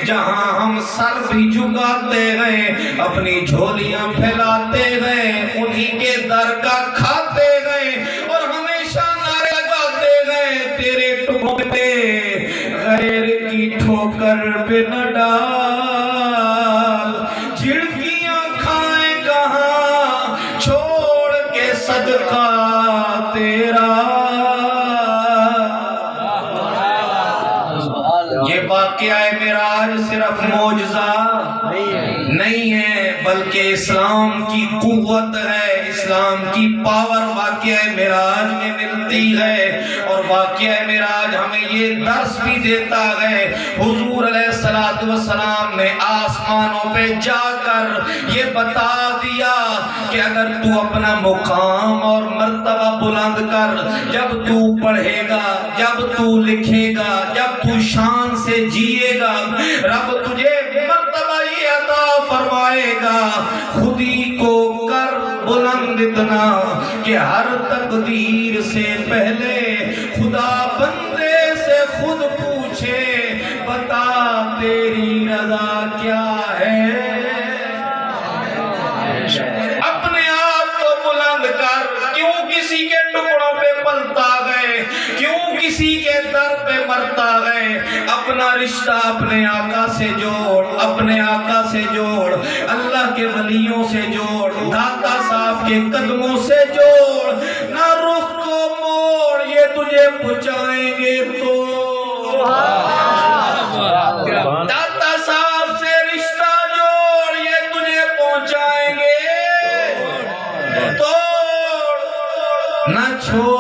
جہاں ہم سر بھی جھکاتے گئے، اپنی جھولیاں پھیلاتے گئے، انہی کے در کا کھاتے گئے اور ہمیشہ نعرے لگاتے گئے، تیرے ٹکڑوں پہ غیر کی ٹھوکر پہ نہ ڈال، جھڑکیاں کھائیں کہاں چھوڑ کے صدقہ تیرا۔ یہ واقعہ معراج صرف معجزہ نہیں ہے بلکہ اسلام کی قوت ہے، اسلام کی پاور واقعہ معراج میں ملتی ہے۔ اور واقعہ معراج ہمیں یہ درس بھی دیتا ہے، حضور علیہ السلام نے آسمانوں پہ جا کر یہ بتا دیا کہ اگر تو اپنا مقام اور مرتبہ بلند کر، جب تو پڑھے گا، جب تو لکھے گا، جب تو شان سے جیے گا، رب تجھے مرتبہ یہ عطا فرمائے گا، خود ہی کو کر بلند اتنا کہ ہر تقدیر سے پہلے خدا بندے سے خود پوچھے، بتا تیری رضا کیا ہے۔ اپنے آپ کو بلند کر، کیوں کسی کے ٹکڑوں پہ پلتا گئے، کیوں کسی کے در پہ مرتا گئے، اپنا رشتہ اپنے آقا سے جوڑ، اپنے آقا سے جوڑ، اللہ کے ولیوں سے جوڑ، داتا صاحب کے قدموں سے جوڑ، نہ رخ کو موڑ، یہ تجھے پہنچائیں گے تو۔ داتا صاحب سے رشتہ جوڑ، یہ تجھے پہنچائیں گے، توڑ نہ چھوڑ۔